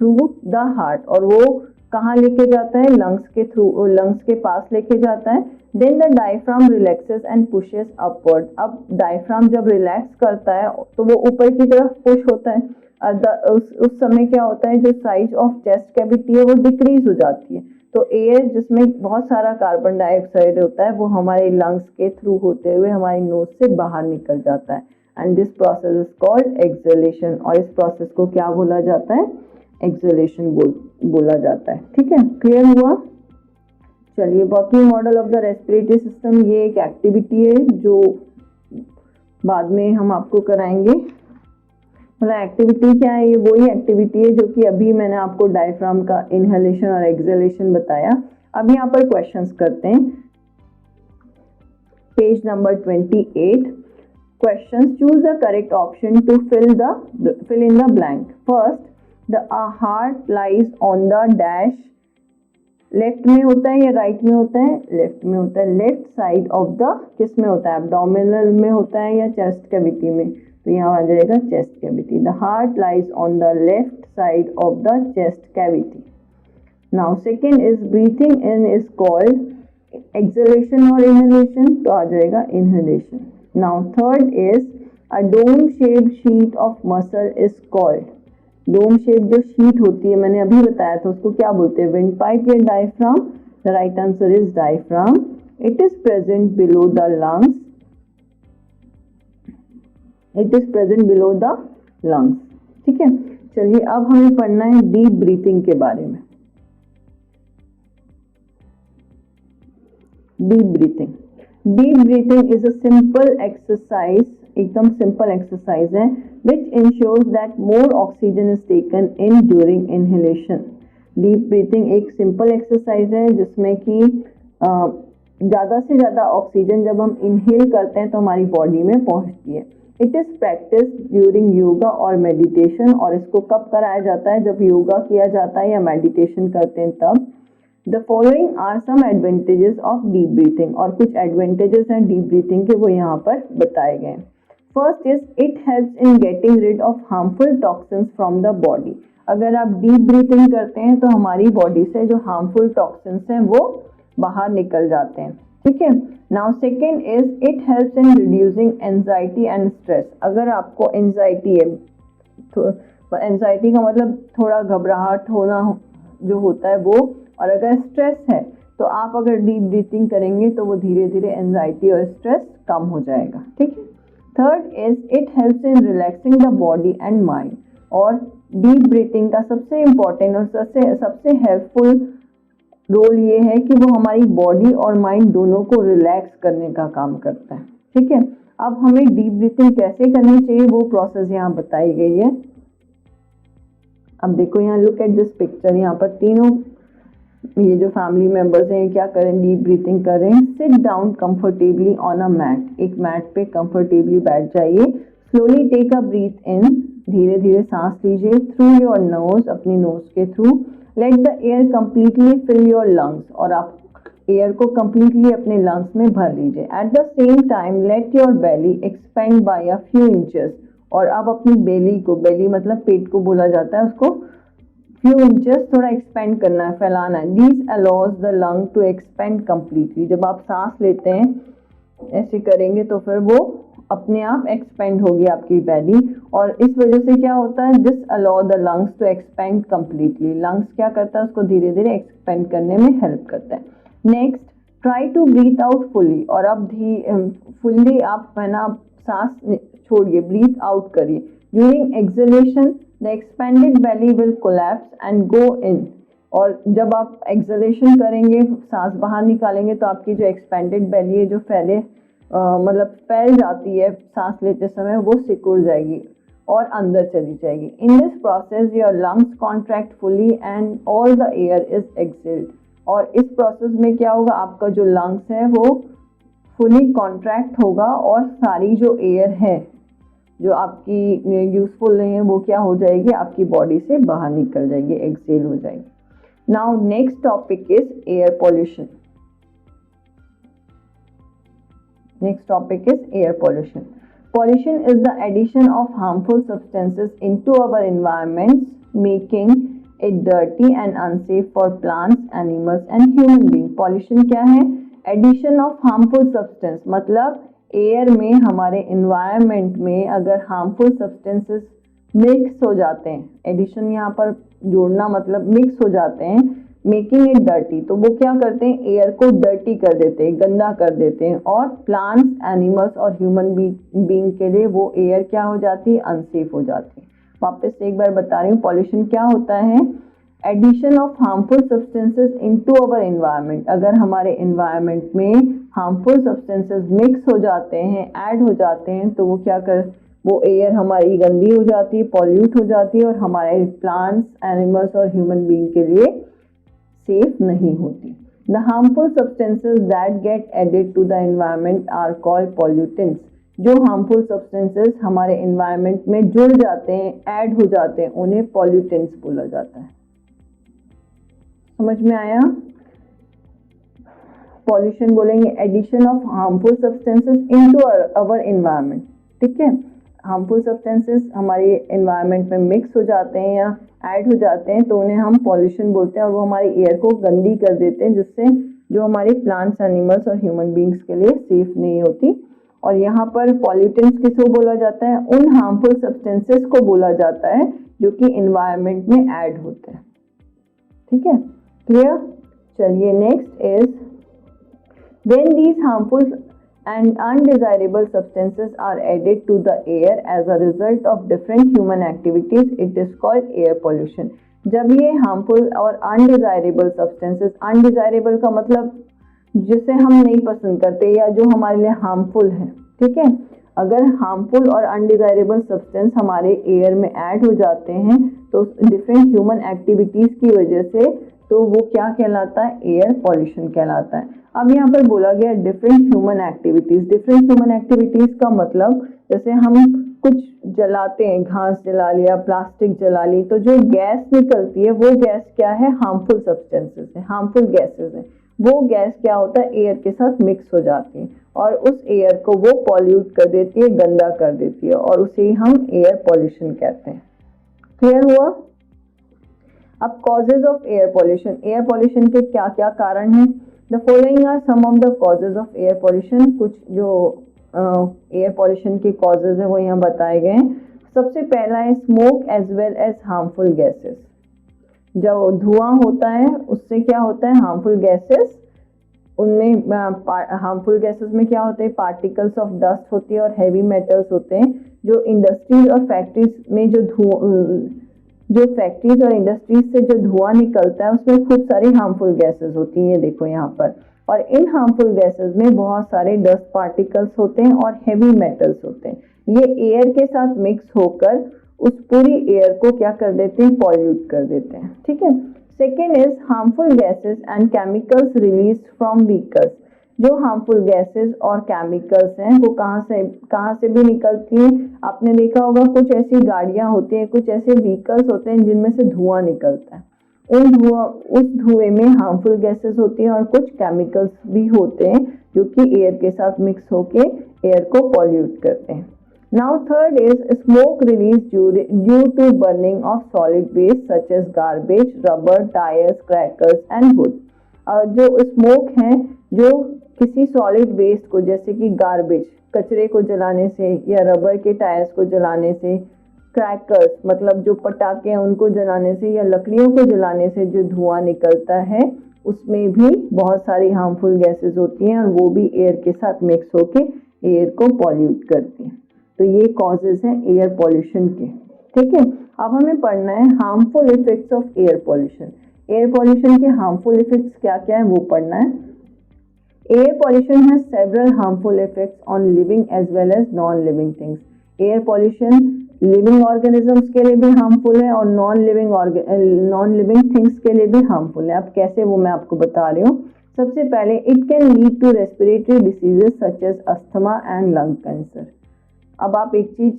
through the heart, और वो कहाँ लेके जाता है, लंग्स के थ्रू, लंग्स के पास लेके जाता है। Then the diaphragm relaxes and pushes upward, अब डायफ्राम जब रिलैक्स करता है तो वो ऊपर की तरफ पुश होता है, उस समय क्या होता है, जो साइज ऑफ चेस्ट कैविटी है वो डिक्रीज हो जाती है, तो एयर जिसमें बहुत सारा कार्बन डाइऑक्साइड होता है वो हमारे लंग्स के थ्रू होते हुए हमारी नोज से बाहर निकल जाता है, and this process is called exhalation, और इस प्रोसेस को क्या बोला जाता है, एक्सहेलेशन बोला जाता है। ठीक है, क्लियर हुआ? चलिए, working model of the respiratory system, ये एक एक्टिविटी है जो बाद में हम आपको कराएंगे। मतलब एक्टिविटी क्या है, ये वही एक्टिविटी है जो कि अभी मैंने आपको डायफ्राम का इनहेलेशन और एक्सहेलेशन बताया। अब यहाँ पर क्वेश्चंस करते हैं, page number 28। Questions, choose the correct option to fill in the blank. First, the heart lies on the dash, left में होता है या राइट में होता है, लेफ्ट में होता है। लेफ्ट साइड ऑफ द किस में होता है, एब्डोमिनल में होता है या चेस्ट कैविटी में, तो यहाँ आ जाएगा chest cavity. The heart lies on the left side of the chest cavity. Now second is breathing in is called exhalation और इनहेलेशन, तो आ जाएगा inhalation. Now third is a dome shaped sheet of muscle is called, dome shape जो शीट होती है मैंने अभी बताया था उसको क्या बोलते हैं, विंड पाइप या diaphragm. The right answer is diaphragm. It is present below the lungs, it is present below the lungs. ठीक है, चलिए अब हमें पढ़ना है डीप ब्रीथिंग के बारे में। Deep breathing is a simple exercise, एकदम सिंपल एक्सरसाइज है, which ensures that more oxygen is taken in during inhalation। Deep breathing एक सिंपल एक्सरसाइज है जिसमें कि ज़्यादा से ज़्यादा ऑक्सीजन जब हम इनहेल करते हैं तो हमारी बॉडी में पहुंचती है। It is practice during yoga और मेडिटेशन, और इसको कब कराया जाता है, जब योगा किया जाता है या मेडिटेशन करते हैं तब। The following are some advantages of deep breathing, और कुछ एडवांटेजेस हैं डीप ब्रीथिंग के, वो यहाँ पर बताए गए हैं। First is it helps in getting rid of harmful toxins from the body. अगर आप डीप ब्रीथिंग करते हैं तो हमारी बॉडी से जो हार्मफुल टॉक्सिन्स हैं वो बाहर निकल जाते हैं, ठीक है। Now second is it helps in reducing anxiety and stress. अगर आपको एंजाइटी है, तो एंजाइटी का मतलब थोड़ा घबराहट होना जो होता है वो, और अगर स्ट्रेस है तो आप अगर डीप ब्रीथिंग करेंगे तो वो धीरे धीरे एंजाइटी और स्ट्रेस कम हो जाएगा, ठीक है। Third is it helps in relaxing the body and mind, और डीप ब्रीथिंग का सबसे इम्पोर्टेंट और सबसे हेल्पफुल रोल ये है कि वो हमारी बॉडी और माइंड दोनों को रिलैक्स करने का काम करता है, ठीक है। अब हमें डीप ब्रीथिंग कैसे करनी चाहिए वो प्रोसेस यहाँ बताई गई है। अब देखो यहाँ लुक एट दिस पिक्चर, यहाँ पर तीनों ये जो फैमिली मेंबर्स हैं क्या करें, डीप ब्रीथिंग कर रहे हैं। Sit down comfortably on a mat, एक मैट पे कंफर्टेबली बैठ जाइए। Slowly take a breath in, धीरे धीरे सांस लीजिए। थ्रू योर नोज, अपनी नोज के through. Let the air completely fill your lungs, और आप एयर को कंप्लीटली अपने लंग्स में भर लीजिए। At the same time let your belly expand by a few inches, और अब अपनी बेली को, बेली मतलब पेट को बोला जाता है, उसको फ्यू इंचेस थोड़ा एक्सपेंड करना है, फैलाना है। This allows the lung to expand completely. जब आप सांस लेते हैं ऐसे करेंगे तो फिर वो अपने आप एक्सपेंड होगी आपकी बेली, और इस वजह से क्या होता है, this allow the lungs to expand completely. Lungs क्या करता है, उसको धीरे धीरे एक्सपेंड करने में हेल्प करता है। Next, try to breathe out fully, और अब फुल्ली आप है ना सांस छोड़िए, ब्रीथ आउट करिए। During exhalation the expanded belly will collapse and go in, और जब आप एक्सलेशन करेंगे, सांस बाहर निकालेंगे, तो आपकी जो एक्सपेंडेड बेली है जो मतलब फैल जाती है सांस लेते समय, वो सिकुड़ जाएगी और अंदर चली जाएगी। In this process your lungs contract fully and all the air is exhaled, और इस प्रोसेस में क्या होगा, आपका जो लंग्स है वो फुली कॉन्ट्रैक्ट होगा, और सारी जो एयर है जो आपकी यूजफुल नहीं है वो क्या हो जाएगी, आपकी बॉडी से बाहर निकल जाएगी, एक्सहेल हो जाएगी। Now next topic is air pollution. Next topic is air pollution. Pollution is the addition of harmful substances into our environments, making it dirty and unsafe for plants, animals and human beings. Pollution क्या है? Addition of harmful substance, मतलब एयर में, हमारे environment में अगर harmful substances मिक्स हो जाते हैं, एडिशन यहाँ पर जोड़ना मतलब मिक्स हो जाते हैं, मेकिंग इट डर्टी, तो वो क्या करते हैं, एयर को डर्टी कर देते हैं, गंदा कर देते हैं, और प्लांट्स, एनिमल्स और ह्यूमन बीइंग के लिए वो एयर क्या हो जाती है, अनसेफ हो जाती है। वापस से एक बार बता रही हूँ, पॉल्यूशन क्या होता है, addition of harmful substances into our environment. अगर हमारे एनवायरनमेंट में हार्मफुल सब्सटेंसेस मिक्स हो जाते हैं, ऐड हो जाते हैं, तो वो एयर हमारी गंदी हो जाती है, पॉल्यूट हो जाती है, और हमारे प्लांट्स, एनिमल्स और ह्यूमन बीइंग के लिए सेफ नहीं होती। The harmful substances that get added to the environment are called pollutants. जो harmful substances हमारे environment में जुड़ जाते हैं, ऐड हो जाते हैं, उन्हें pollutants बोला जाता है। समझ में आया? Pollution बोलेंगे addition of harmful substances into our environment, ठीक है। हार्मफुल सब्सटेंसेस हमारे एनवायरनमेंट में मिक्स हो जाते हैं या ऐड हो जाते हैं, तो उन्हें हम पॉल्यूशन बोलते हैं, और वो हमारी एयर को गंदी कर देते हैं, जिससे जो हमारे प्लांट्स, एनिमल्स और ह्यूमन बीइंग्स के लिए सेफ नहीं होती। और यहाँ पर पॉल्यूटेंट्स किसको बोला जाता है, उन हार्मफुल सब्सटेंसेस को बोला जाता है जो कि एनवायरनमेंट में ऐड होते हैं, ठीक है, क्लियर। चलिए next is when these harmful and undesirable substances are added to the air as a result of different human activities, it is called air pollution. जब ये harmful और undesirable substances, undesirable का मतलब जिसे हम नहीं पसंद करते या जो हमारे लिए harmful है, ठीक है। अगर harmful और undesirable substance हमारे air में ऐड हो जाते हैं तो different human activities की वजह से, तो वो क्या कहलाता है, एयर पॉल्यूशन कहलाता है। अब यहाँ पर बोला गया different human activities. Different human activities का मतलब जैसे हम कुछ जलाते हैं, घास जला लिया, प्लास्टिक जला ली, तो जो गैस निकलती है वो गैस क्या है, हार्मफुल सब्सटेंसेस है, हार्मफुल गैसेस है। वो गैस क्या होता है, एयर के साथ मिक्स हो जाती है और उस एयर को वो पॉल्यूट कर देती है, गंदा कर देती है, और उसे ही हम एयर पॉल्यूशन कहते हैं। क्लियर हुआ? अब causes of air pollution, air pollution के क्या क्या कारण हैं? The following are some of the causes of air pollution. कुछ जो एयर पॉल्यूशन के कॉजेज है वो यहाँ बताए गए हैं। सबसे पहला है smoke as well as harmful gases. जब धुआं होता है उससे क्या होता है, हार्मफुल गैसेस, उनमें हार्मफुल गैसेस में क्या होते हैं, पार्टिकल्स ऑफ डस्ट होती है और हैवी मेटल्स होते हैं। जो इंडस्ट्रीज और फैक्ट्रीज में जो फैक्ट्रीज और इंडस्ट्रीज से जो धुआं निकलता है उसमें खूब सारी हार्मफुल गैसेस होती हैं, ये देखो यहाँ पर। और इन हार्मफुल गैसेस में बहुत सारे डस्ट पार्टिकल्स होते हैं और हैवी मेटल्स होते हैं। ये एयर के साथ मिक्स होकर उस पूरी एयर को क्या कर देते हैं, पॉल्यूट कर देते हैं। ठीक है। Second is harmful gases and chemicals release from vehicles. जो हार्मफुल गैसेस और केमिकल्स हैं वो कहाँ से भी निकलती हैं। आपने देखा होगा कुछ ऐसी गाड़ियां होती हैं, कुछ ऐसे व्हीकल्स होते हैं जिनमें से धुआं निकलता है। उस धुएं में हार्मफुल गैसेस होती हैं और कुछ केमिकल्स भी होते हैं जो कि एयर के साथ मिक्स होके एयर को पॉल्यूट करते हैं। Now third is smoke released due to burning of solid waste such as garbage, rubber, tires, crackers and wood. जो स्मोक है जो किसी सॉलिड वेस्ट को, जैसे कि गार्बेज, कचरे को जलाने से, या रबर के टायर्स को जलाने से, क्रैकर्स मतलब जो पटाखे हैं उनको जलाने से, या लकड़ियों को जलाने से जो धुआं निकलता है उसमें भी बहुत सारी हार्मफुल गैसेस होती हैं और वो भी एयर के साथ मिक्स होके एयर को पॉल्यूट करती हैं। तो ये कॉजेज हैं एयर पॉल्यूशन के। ठीक है। अब हमें पढ़ना है harmful effects of air pollution. Air pollution के हार्मफुल इफेक्ट्स क्या क्या है वो पढ़ना है। Air pollution has several harmful effects on living as well as non living things. Air pollution living organisms के लिए भी हार्मफुल है और नॉन लिविंग थिंग्स के लिए भी हार्मफुल है। अब कैसे, वो मैं आपको बता रही हूँ। सबसे पहले it can lead to respiratory diseases such as asthma and lung cancer. अब आप एक चीज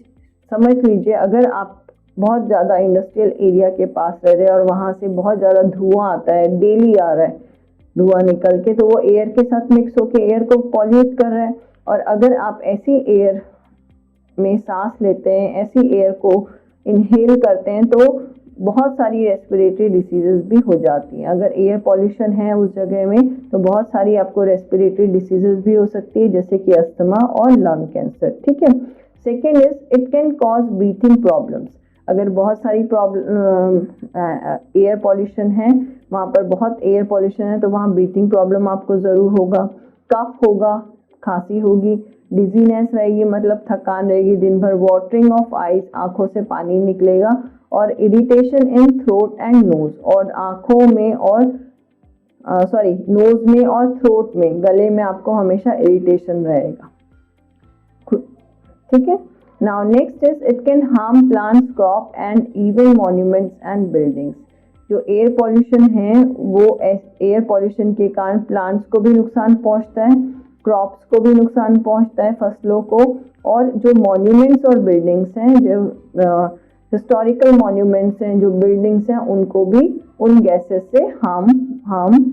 समझ लीजिए, अगर आप बहुत ज़्यादा इंडस्ट्रियल एरिया के पास रह रहे हैं और वहाँ से बहुत ज़्यादा धुआं आता है, डेली आ रहा है धुआं निकल के, तो वो एयर के साथ मिक्स होके एयर को पॉल्यूट कर रहा है। और अगर आप ऐसी एयर में सांस लेते हैं, ऐसी एयर को इनहेल करते हैं, तो बहुत सारी रेस्पिरेटरी डिसीजेस भी हो जाती हैं। अगर एयर पॉल्यूशन है उस जगह में तो बहुत सारी आपको रेस्पिरेटरी डिसीजेस भी हो सकती है, जैसे कि अस्थमा और लंग कैंसर। ठीक है। Second is it can cause breathing problems. अगर बहुत सारी एयर पॉल्यूशन है, वहाँ पर बहुत एयर पॉल्यूशन है, तो वहाँ ब्रीथिंग प्रॉब्लम आपको ज़रूर होगा, कफ होगा, खांसी होगी, डिजीनेस रहेगी मतलब थकान रहेगी दिन भर, वाटरिंग ऑफ आईज, आंखों से पानी निकलेगा, और irritation in throat and nose, और आंखों में और नोज में और थ्रोट में, गले में आपको हमेशा इरिटेशन रहेगा। ठीक है। Now next is it can harm plants, crop and even monuments and buildings. जो एयर पॉल्यूशन है वो एयर पॉल्यूशन के कारण प्लांट्स को भी नुकसान पहुंचता है, क्रॉप्स को भी नुकसान पहुंचता है, फसलों को, और जो मॉन्यूमेंट्स और बिल्डिंग्स हैं, जो हिस्टोरिकल मॉन्यूमेंट्स हैं, जो बिल्डिंग्स हैं, उनको भी उन गैसेस से हार्म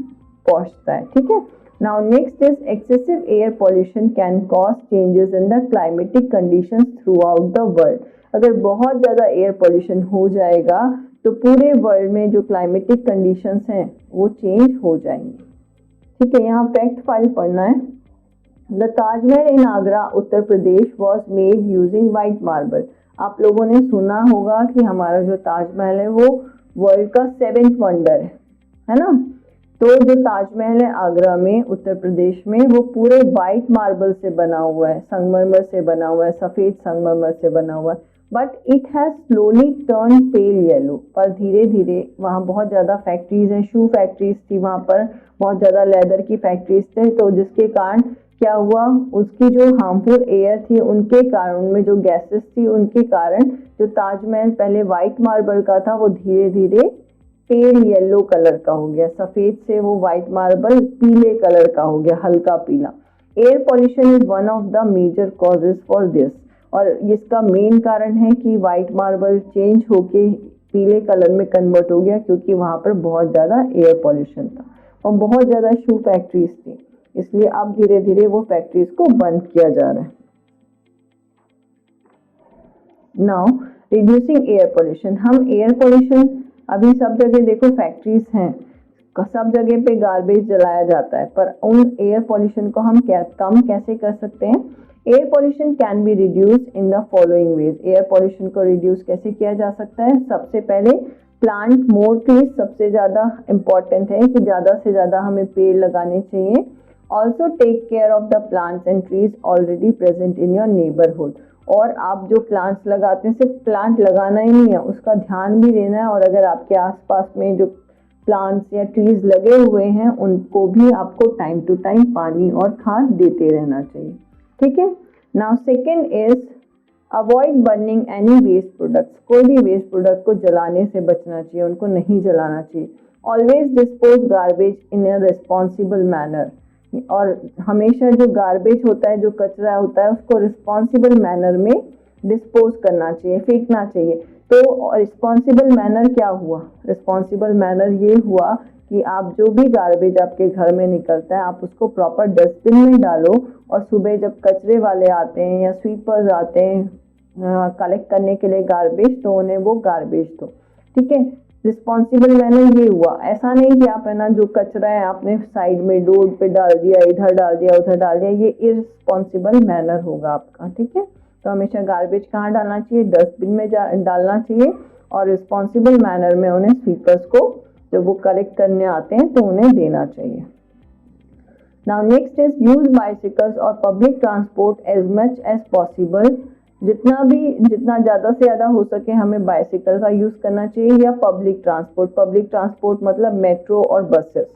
पहुंचता है। ठीक है। Now next is excessive air pollution can cause changes in the climatic conditions throughout the world. अगर बहुत ज़्यादा एयर पोल्यूशन हो जाएगा तो पूरे वर्ल्ड में जो क्लाइमेटिक कंडीशंस हैं वो चेंज हो जाएंगी। ठीक है। यहाँ फैक्ट फाइल पढ़ना है। The Taj Mahal in Agra Uttar Pradesh was made using white marble. आप लोगों ने सुना होगा कि हमारा जो ताजमहल है वो वर्ल्ड का 7th वंडर है ना। तो जो ताजमहल है आगरा में उत्तर प्रदेश में, वो पूरे वाइट मार्बल से बना हुआ है, संगमरमर से बना हुआ है, सफेद संगमरमर से बना हुआ है। But it has slowly turn pale yellow. पर धीरे धीरे वहाँ बहुत ज़्यादा फैक्ट्रीज हैं, शू फैक्ट्रीज थी वहाँ पर, बहुत ज़्यादा लेदर की फैक्ट्रीज थे, तो जिसके कारण क्या हुआ, उसकी जो हार्मफुल एयर थी उनके कारण, उनमें जो गैसेस थी उनके कारण जो ताजमहल पहले वाइट मार्बल का था वो धीरे धीरे पेल येलो कलर का हो गया, सफेद से वो व्हाइट मार्बल पीले कलर का हो गया, हल्का पीला। Air pollution is one of the major causes for this. और इसका मेन कारण है कि वाइट मार्बल चेंज होके पीले कलर में कन्वर्ट हो गया क्योंकि वहां पर बहुत ज़्यादा एयर पॉल्यूशन था और बहुत ज़्यादा शू फैक्ट्रीज थी, इसलिए अब धीरे धीरे वो फैक्ट्रीज को बंद किया जा रहा है। नाउ रिड्यूसिंग एयर पोल्यूशन, हम एयर पोल्यूशन अभी सब जगह देखो फैक्ट्रीज हैं, सब जगह पे गार्बेज जलाया जाता है, पर उन एयर पोल्यूशन को हम कम कैसे कर सकते हैं? Air pollution can be reduce in the following veg. Air pollution को रिड्यूस कैसे किया जा सकता है? सबसे पहले प्लांट मोर ट्रीज, सबसे ज़्यादा इम्पॉर्टेंट है कि ज़्यादा से ज़्यादा हमें पेड़ लगाने चाहिए। Also take care of the plants and trees already present in your neighbourhood. और आप जो प्लांट्स लगाते हैं सिर्फ प्लांट लगाना ही नहीं है, उसका ध्यान भी देना है, और अगर आपके आसपास में जो प्लांट्स या ट्रीज लगे हुए हैं उनको भी आपको टाइम टू टाइम पानी और खाद देते रहना चाहिए। ठीक है। Now second is avoid burning any waste products. कोई भी वेस्ट प्रोडक्ट को जलाने से बचना चाहिए, उनको नहीं जलाना चाहिए। Always dispose garbage in a responsible manner, और हमेशा जो गार्बेज होता है, जो कचरा होता है, उसको रिस्पॉन्सिबल मैनर में डिस्पोज करना चाहिए, फेंकना चाहिए। तो रिस्पॉन्सिबल मैनर क्या हुआ? रिस्पॉन्सिबल मैनर ये हुआ कि आप जो भी गार्बेज आपके घर में निकलता है आप उसको प्रॉपर डस्टबिन में डालो, और सुबह जब कचरे वाले आते हैं या स्वीपर्स आते हैं कलेक्ट करने के लिए गार्बेज, तो उन्हें वो गार्बेज दो। ठीक है। रिस्पॉन्सिबल मैनर ये हुआ। ऐसा नहीं कि आप है ना जो कचरा है आपने साइड में रोड पे डाल दिया, इधर डाल दिया, उधर डाल दिया, ये इररिस्पॉन्सिबल मैनर होगा आपका। ठीक है। तो हमेशा गार्बेज कहाँ डालना चाहिए? डस्टबिन में डालना चाहिए, और रिस्पॉन्सिबल मैनर में उन्हें स्वीपर्स को जब वो कलेक्ट करने आते हैं तो उन्हें देना चाहिए। Now next is use bicycles और public transport as much as possible. जितना ज़्यादा से ज़्यादा हो सके हमें बाइसिकल का यूज़ करना चाहिए, या पब्लिक ट्रांसपोर्ट। पब्लिक ट्रांसपोर्ट मतलब मेट्रो और बसेस,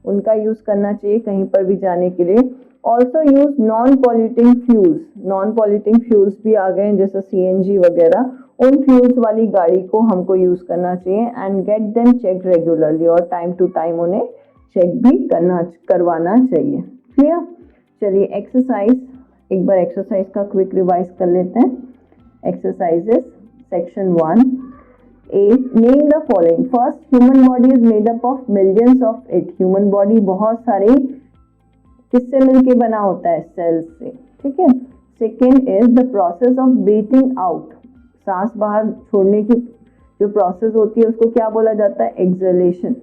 उनका यूज़ करना चाहिए कहीं पर भी जाने के लिए। Also use non polluting fuels. Non polluting fuels भी आ गए हैं जैसे CNG वगैरह, उन फ्यूल्स वाली गाड़ी को हमको यूज़ करना चाहिए। And get them check regularly, और टाइम टू टाइम उन्हें चेक भी करवाना चाहिए। क्लियर? चलिए एक्सरसाइज, एक बार एक्सरसाइज का क्विक रिवाइज कर लेते हैं। Exercises section 1 A, name the following. First, human body is made up of millions of it. Human body बहुत सारे किससे मिलके बना होता है? सेल्स से। ठीक है। Second is the process of breathing out. सांस बाहर छोड़ने की जो प्रोसेस होती है उसको क्या बोला जाता है? एक्सहेलेशन।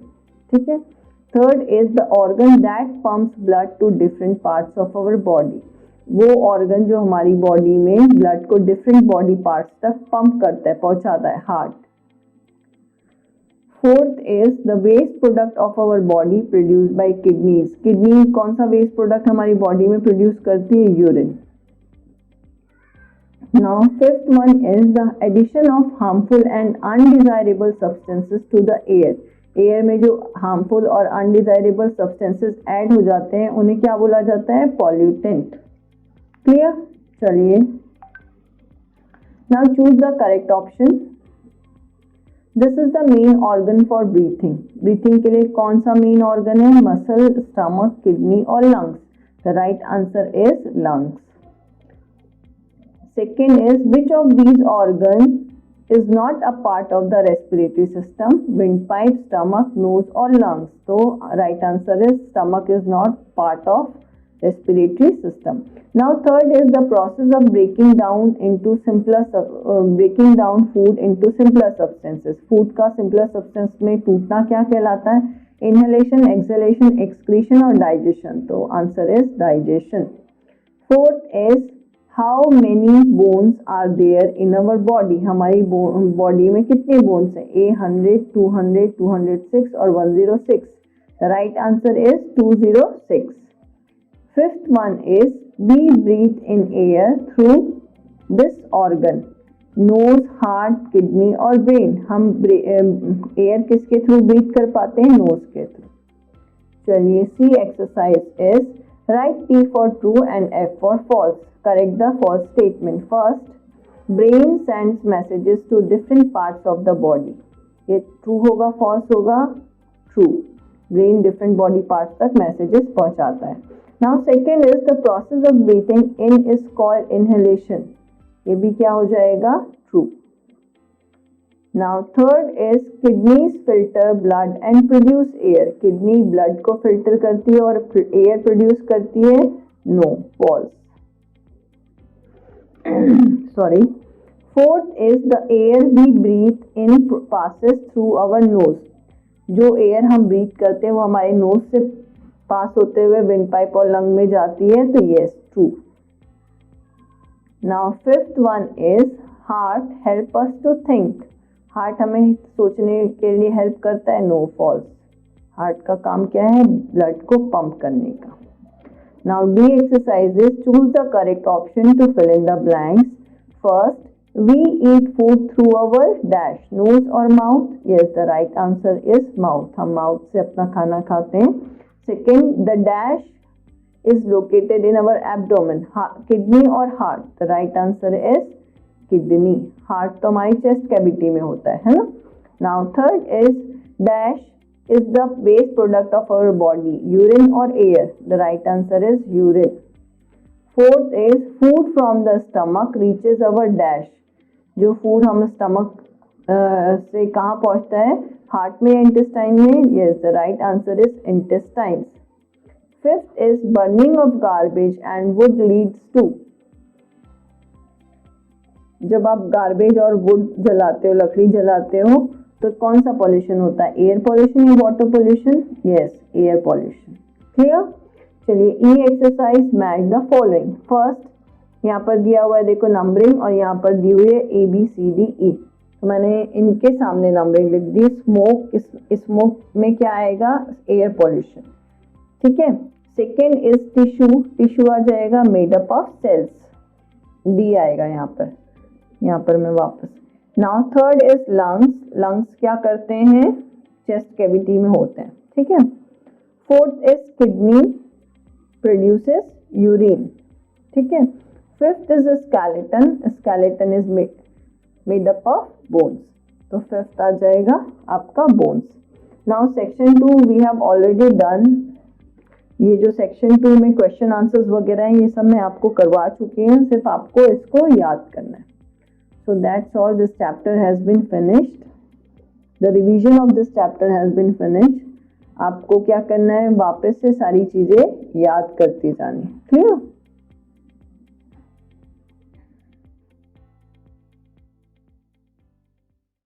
ठीक है। Third is the organ that pumps blood to different parts of our body. वो ऑर्गन जो हमारी बॉडी में ब्लड को डिफरेंट बॉडी पार्ट्स तक पंप करता है, पहुंचाता है, heart. Fourth is the waste product of our body produced by kidneys. Kidney कौन सा वेस्ट प्रोडक्ट हमारी बॉडी में प्रोड्यूस करती है? Urine. Now fifth one is the addition of harmful and undesirable substances to the air. Air में जो हार्मफुल और अनडिजायरेबल सब्सटेंसेस ऐड हो जाते हैं उन्हें क्या बोला जाता है? पॉल्यूटेंट। क्लियर? चलिए now choose the correct option. This is the main organ for breathing. Breathing के लिए कौन सा मेन ऑर्गन है? मसल, स्टमक, किडनी और lungs. The right answer is lungs. Second is which of these organ is not a part of the respiratory system? Windpipe, stomach, nose और लंग्स। तो right answer is stomach is not part of respiratory system. Now third is the process of breaking down food into simpler substances. Food का simpler substance में टूटना क्या कहलाता है? Inhalation, exhalation, excretion और digestion. तो answer is digestion. Fourth is how many bones are there in our body? हमारी बॉडी में कितने bones हैं? 100, 200, 206 और 106. The right answer is 206. Fifth one is we breathe in air through this organ. Nose, heart, kidney और brain. हम एयर किसके थ्रू ब्रीथ कर पाते हैं? नोज के थ्रू। चलिए C exercise is right T for true and F for false. Correct the false statement. First, brain sends messages to different parts of the body. ये true होगा, false होगा? True. Brain different body parts तक messages पहुंचाता है। Now second is the process of breathing in is called inhalation. ये भी क्या हो जाएगा, true. Now third is kidneys filter blood and produce air. Kidney blood को फिल्टर करती है और एयर प्रोड्यूस करती है, no, false. Sorry. Fourth is the air we breathe in passes through our nose. जो एयर हम ब्रीथ करते हैं वो हमारे नोज से पास होते हुए विंड पाइप और लंग में जाती है, तो yes, true. Now fifth one is heart help us to think. Heart हमें सोचने के लिए हेल्प करता है, नो, फॉल्स। हार्ट का काम क्या है, ब्लड को पंप करने का। Now D exercises, choose the correct option to fill in the blanks. First, we eat food through our dash, nose or mouth? Yes, the right answer is mouth. हम mouth से अपना खाना खाते हैं। Second, the dash is located in our abdomen, kidney or heart? The right answer is kidney. Heart तो हमारी chest cavity में होता है ना? Now third is dash is the waste product of our body, urine or air? The right answer is urine. Fourth is food from the stomach reaches our dash. जो फूड हम स्टमक से कहाँ पहुँचता है, हार्ट में या इंटेस्टाइन में? Yes, the right answer is intestine. Fifth is burning of garbage and wood leads to. जब आप गार्बेज और वुड जलाते हो, लकड़ी जलाते हो, तो कौन सा पॉल्यूशन होता है, एयर पॉल्यूशन या water pollution? Yes, air pollution. Clear? चलिए, E exercise match the following. First, यहाँ पर दिया हुआ है देखो नंबरिंग, और यहाँ पर दी हुई है ABCDE, तो मैंने इनके सामने नंबरिंग लिख दी। स्मोक, स्मोक में क्या आएगा, एयर पॉल्यूशन, ठीक है। सेकेंड इज टिश्यू, टिश्यू आ जाएगा made up of cells, D आएगा यहाँ पर मैं वापस। Now third is lungs, lungs क्या करते हैं, चेस्ट कैविटी में होते हैं, ठीक है। Fourth is kidney, produces urine, ठीक है। Fifth is skeleton, skeleton is made up of bones, तो फिफ्थ आ जाएगा आपका bones. Now section 2 we have already done. ये जो सेक्शन 2 में क्वेश्चन आंसर्स वगैरह हैं, ये सब मैं आपको करवा चुकी हूँ, सिर्फ आपको इसको याद करना है। So that's all, this chapter has been finished, the revision of this chapter has been finished. आपको क्या करना है, वापस से सारी चीजें याद करती जानी। क्लियर?